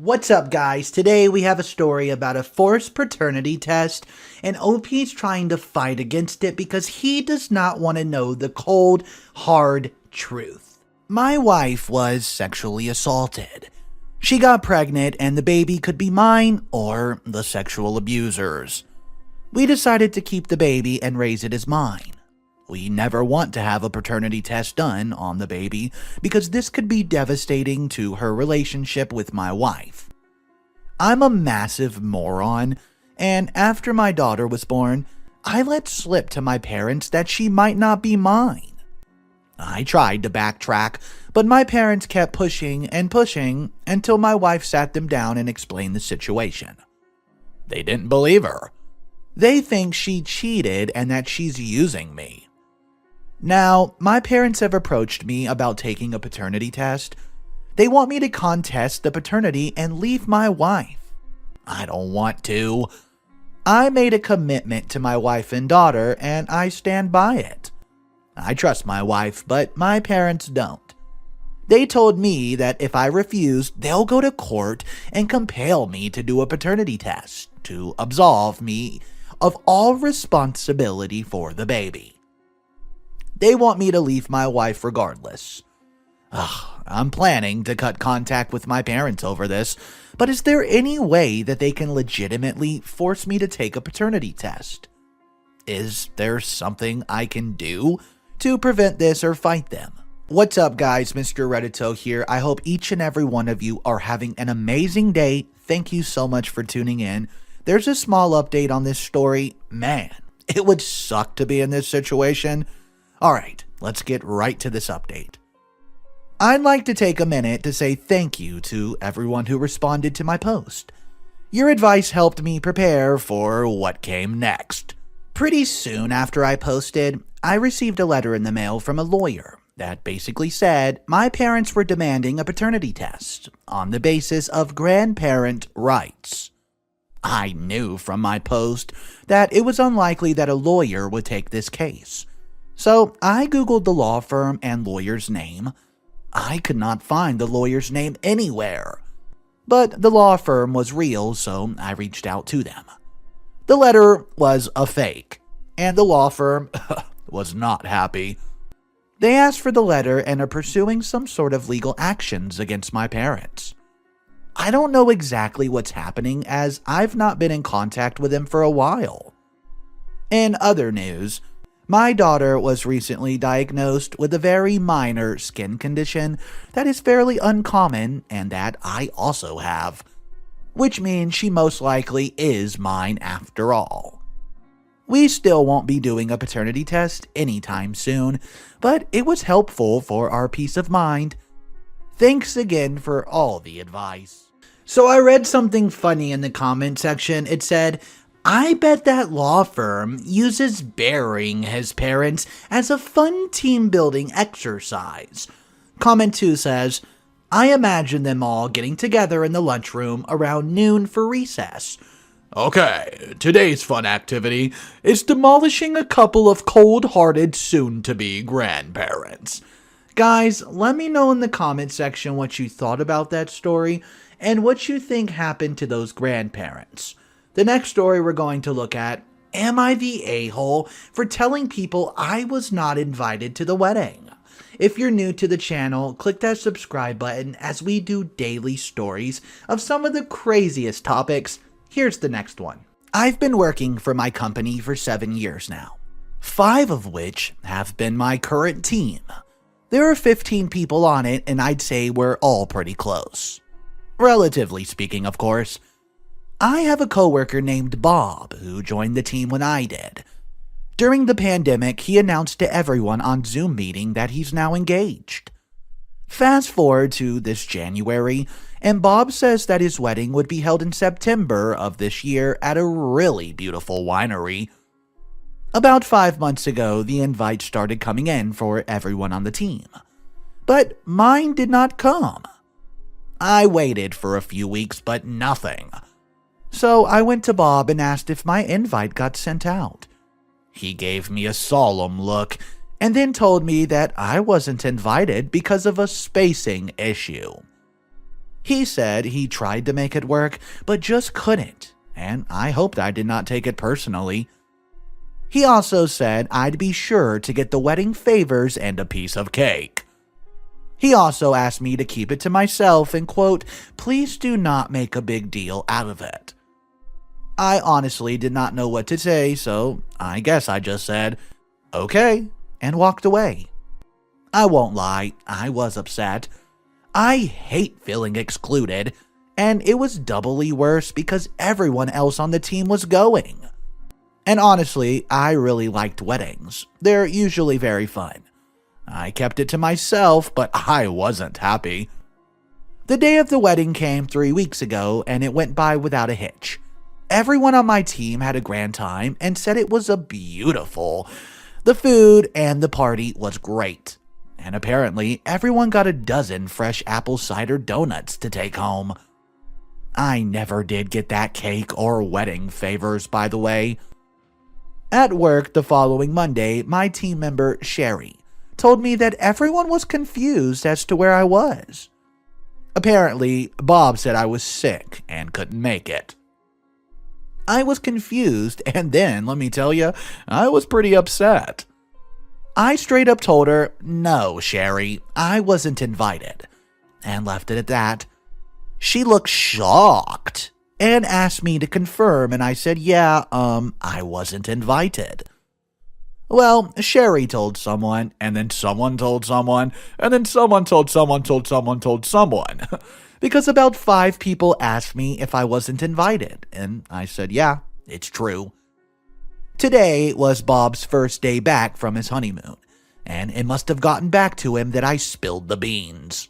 What's up, guys? Today we have a story about a forced paternity test, and OP's trying to fight against it because he does not want to know the cold, hard truth. My wife was sexually assaulted. She got pregnant and the baby could be mine or the sexual abuser's. We decided to keep the baby and raise it as mine. We never want to have a paternity test done on the baby because this could be devastating to her relationship with my wife. I'm a massive moron, and after my daughter was born, I let slip to my parents that she might not be mine. I tried to backtrack, but my parents kept pushing and pushing until my wife sat them down and explained the situation. They didn't believe her. They think she cheated and that she's using me. Now, my parents have approached me about taking a paternity test. They want me to contest the paternity and leave my wife. I don't want to. I made a commitment to my wife and daughter, and I stand by it. I trust my wife, but my parents don't. They told me that if I refuse, they'll go to court and compel me to do a paternity test to absolve me of all responsibility for the baby. They want me to leave my wife regardless. I'm planning to cut contact with my parents over this, but is there any way that they can legitimately force me to take a paternity test? Is there something I can do to prevent this or fight them? What's up, guys? Mr. Reddito here. I hope each and every one of you are having an amazing day. Thank you so much for tuning in. There's a small update on this story. Man, it would suck to be in this situation. Alright, let's get right to this update. I'd like to take a minute to say thank you to everyone who responded to my post. Your advice helped me prepare for what came next. Pretty soon after I posted, I received a letter in the mail from a lawyer that basically said my parents were demanding a paternity test on the basis of grandparent rights. I knew from my post that it was unlikely that a lawyer would take this case. So I googled the law firm and lawyer's name. I could not find the lawyer's name anywhere. But the law firm was real, so I reached out to them. The letter was a fake, and the law firm was not happy. They asked for the letter and are pursuing some sort of legal actions against my parents. I don't know exactly what's happening as I've not been in contact with them for a while. In other news, my daughter was recently diagnosed with a very minor skin condition that is fairly uncommon and that I also have, which means she most likely is mine after all. We still won't be doing a paternity test anytime soon, but it was helpful for our peace of mind. Thanks again for all the advice. So I read something funny in the comment section. It said, I bet that law firm uses burying his parents as a fun team-building exercise. Comment 2 says, I imagine them all getting together in the lunchroom around noon for recess. Okay, today's fun activity is demolishing a couple of cold-hearted soon-to-be grandparents. Guys, let me know in the comment section what you thought about that story and what you think happened to those grandparents. The next story we're going to look at, am I the a-hole for telling people I was not invited to the wedding? If you're new to the channel, click that subscribe button as we do daily stories of some of the craziest topics. Here's the next one. I've been working for my company for 7 years now, 5 of which have been my current team. There are 15 people on it, and I'd say we're all pretty close. Relatively speaking, of course. I have a coworker named Bob who joined the team when I did. During the pandemic, he announced to everyone on Zoom meeting that he's now engaged. Fast forward to this January, and Bob says that his wedding would be held in September of this year at a really beautiful winery. About 5 months ago, the invites started coming in for everyone on the team. But mine did not come. I waited for a few weeks, but nothing. So I went to Bob and asked if my invite got sent out. He gave me a solemn look and then told me that I wasn't invited because of a spacing issue. He said he tried to make it work, but just couldn't, and I hoped I did not take it personally. He also said I'd be sure to get the wedding favors and a piece of cake. He also asked me to keep it to myself and, quote, please do not make a big deal out of it. I honestly did not know what to say, so I guess I just said, okay, and walked away. I won't lie, I was upset. I hate feeling excluded, and it was doubly worse because everyone else on the team was going. And honestly, I really liked weddings. They're usually very fun. I kept it to myself, but I wasn't happy. The day of the wedding came 3 weeks ago, and it went by without a hitch. Everyone on my team had a grand time and said it was beautiful. The food and the party was great. And apparently, everyone got a dozen fresh apple cider donuts to take home. I never did get that cake or wedding favors, by the way. At work the following Monday, my team member, Sherry, told me that everyone was confused as to where I was. Apparently, Bob said I was sick and couldn't make it. I was confused, and then, let me tell you, I was pretty upset. I straight up told her, no, Sherry, I wasn't invited, and left it at that. She looked shocked and asked me to confirm, and I said, yeah, I wasn't invited. Well, Sherry told someone, and then someone told someone, and then someone told someone told someone told someone. Because about 5 people asked me if I wasn't invited, and I said, yeah, it's true. Today was Bob's first day back from his honeymoon, and it must have gotten back to him that I spilled the beans.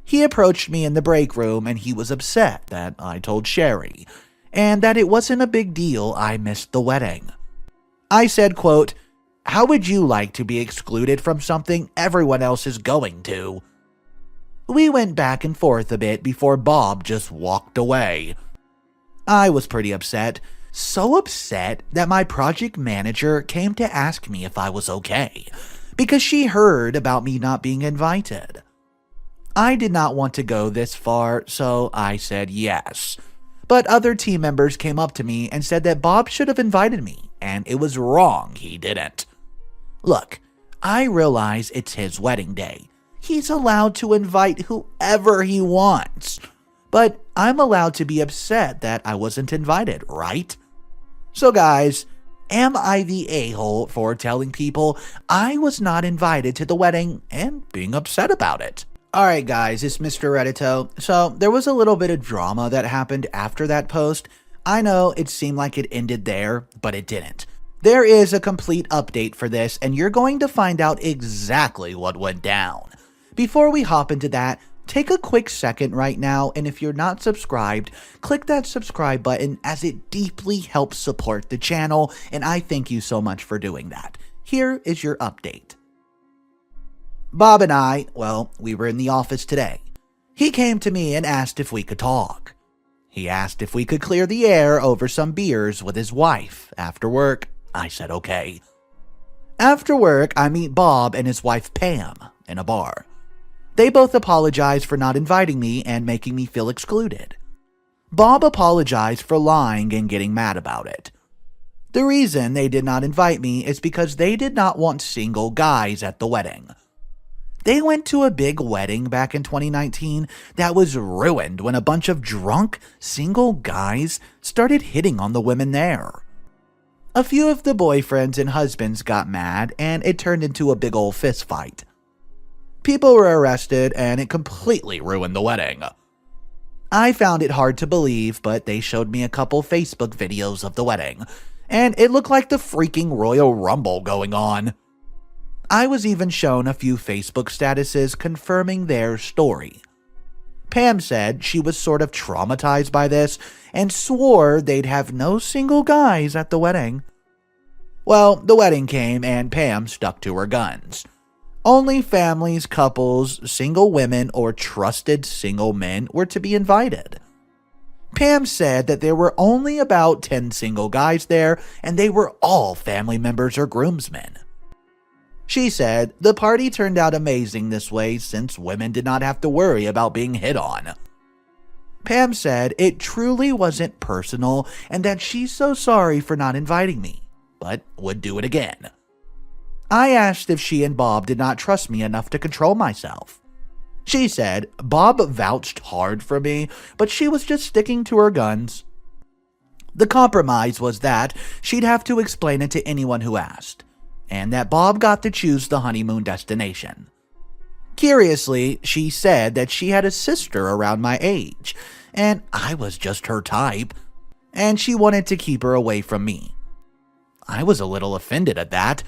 He approached me in the break room, and he was upset that I told Sherry, and that it wasn't a big deal I missed the wedding. I said, quote, how would you like to be excluded from something everyone else is going to? We went back and forth a bit before Bob just walked away. I was pretty upset, so upset that my project manager came to ask me if I was okay, because she heard about me not being invited. I did not want to go this far, so I said yes. But other team members came up to me and said that Bob should have invited me, and it was wrong he didn't. Look, I realize it's his wedding day. He's allowed to invite whoever he wants. But I'm allowed to be upset that I wasn't invited, right? So guys, am I the a-hole for telling people I was not invited to the wedding and being upset about it? Alright guys, it's Mr. Reddito. So there was a little bit of drama that happened after that post. I know it seemed like it ended there, but it didn't. There is a complete update for this, and you're going to find out exactly what went down. Before we hop into that, take a quick second right now, and if you're not subscribed, click that subscribe button as it deeply helps support the channel, and I thank you so much for doing that. Here is your update. Bob and I, well, we were in the office today. He came to me and asked if we could talk. He asked if we could clear the air over some beers with his wife after work. I said okay. After work, I meet Bob and his wife Pam in a bar. They both apologized for not inviting me and making me feel excluded. Bob apologized for lying and getting mad about it. The reason they did not invite me is because they did not want single guys at the wedding. They went to a big wedding back in 2019 that was ruined when a bunch of drunk, single guys started hitting on the women there. A few of the boyfriends and husbands got mad, and it turned into a big old fist fight. People were arrested, and it completely ruined the wedding. I found it hard to believe, but they showed me a couple Facebook videos of the wedding, and it looked like the freaking Royal Rumble going on. I was even shown a few Facebook statuses confirming their story. Pam said she was sort of traumatized by this and swore they'd have no single guys at the wedding. Well, the wedding came and Pam stuck to her guns. Only families, couples, single women, or trusted single men were to be invited. Pam said that there were only about 10 single guys there, and they were all family members or groomsmen. She said the party turned out amazing this way since women did not have to worry about being hit on. Pam said it truly wasn't personal and that she's so sorry for not inviting me, but would do it again. I asked if she and Bob did not trust me enough to control myself. She said Bob vouched hard for me, but she was just sticking to her guns. The compromise was that she'd have to explain it to anyone who asked, and that Bob got to choose the honeymoon destination. Curiously, she said that she had a sister around my age, and I was just her type, and she wanted to keep her away from me. I was a little offended at that,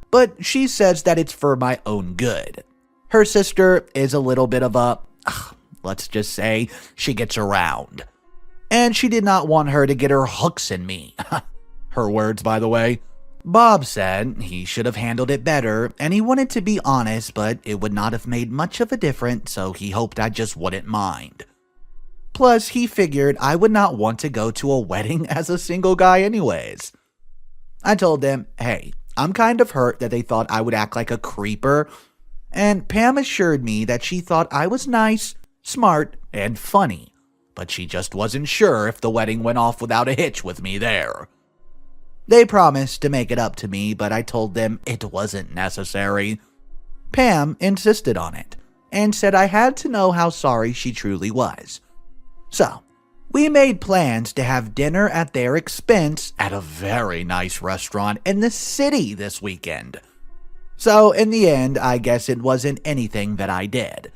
but she says that it's for my own good. Her sister is a little bit of a, let's just say, she gets around. And she did not want her to get her hooks in me. Her words, by the way. Bob said he should have handled it better, and he wanted to be honest, but it would not have made much of a difference, so he hoped I just wouldn't mind. Plus, he figured I would not want to go to a wedding as a single guy anyways. I told them, hey, I'm kind of hurt that they thought I would act like a creeper, and Pam assured me that she thought I was nice, smart, and funny, but she just wasn't sure if the wedding went off without a hitch with me there. They promised to make it up to me, but I told them it wasn't necessary. Pam insisted on it, and said I had to know how sorry she truly was. So, we made plans to have dinner at their expense at a very nice restaurant in the city this weekend. So, in the end, I guess it wasn't anything that I did.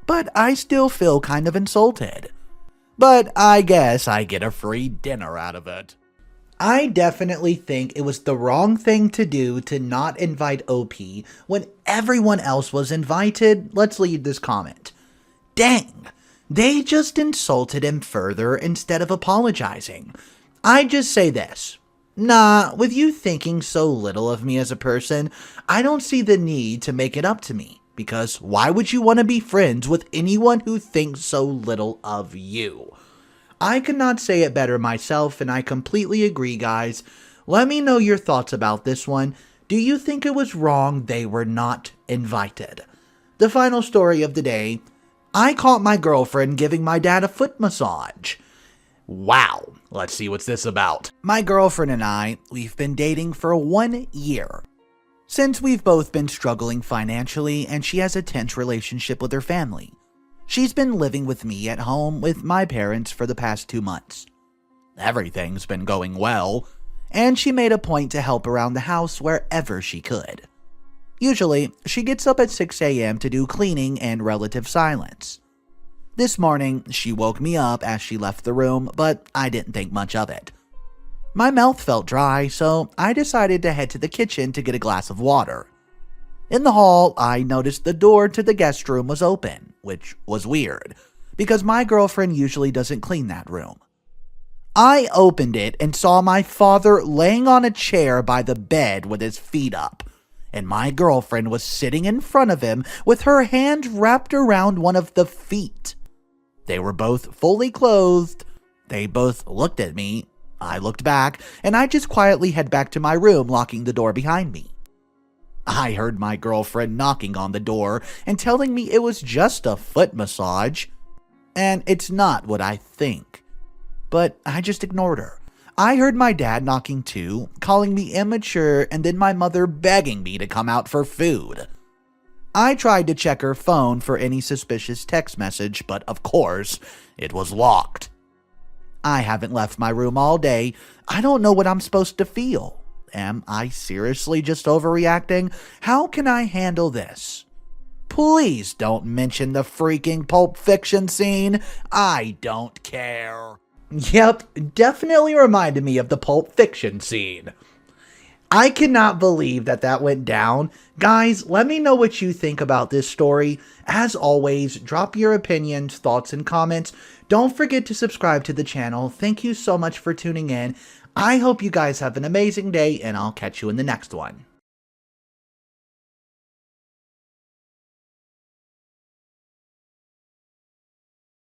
But I still feel kind of insulted. But I guess I get a free dinner out of it. I definitely think it was the wrong thing to do to not invite OP when everyone else was invited. Let's read this comment. Dang, they just insulted him further instead of apologizing. I just say this. Nah, with you thinking so little of me as a person, I don't see the need to make it up to me. Because why would you want to be friends with anyone who thinks so little of you? I could not say it better myself, and I completely agree, guys. Let me know your thoughts about this one. Do you think it was wrong they were not invited? The final story of the day. I caught my girlfriend giving my dad a foot massage. Wow, let's see what's this about. My girlfriend and I, we've been dating for 1 year. Since we've both been struggling financially and she has a tense relationship with her family. She's been living with me at home with my parents for the past 2 months. Everything's been going well, and she made a point to help around the house wherever she could. Usually, she gets up at 6 a.m. to do cleaning and relative silence. This morning, she woke me up as she left the room, but I didn't think much of it. My mouth felt dry, so I decided to head to the kitchen to get a glass of water. In the hall, I noticed the door to the guest room was open, which was weird, because my girlfriend usually doesn't clean that room. I opened it and saw my father laying on a chair by the bed with his feet up, and my girlfriend was sitting in front of him with her hand wrapped around one of the feet. They were both fully clothed. They both looked at me. I looked back, and I just quietly head back to my room, locking the door behind me. I heard my girlfriend knocking on the door and telling me it was just a foot massage. And it's not what I think. But I just ignored her. I heard my dad knocking too, calling me immature, and then my mother begging me to come out for food. I tried to check her phone for any suspicious text message, but of course, it was locked. I haven't left my room all day. I don't know what I'm supposed to feel. Am I seriously just overreacting? How can I handle this? Please don't mention the freaking Pulp Fiction scene. I don't care. Yep, definitely reminded me of the Pulp Fiction scene. I cannot believe that went down. Guys, let me know what you think about this story. As always, drop your opinions, thoughts, and comments. Don't forget to subscribe to the channel. Thank you so much for tuning in. I hope you guys have an amazing day, and I'll catch you in the next one.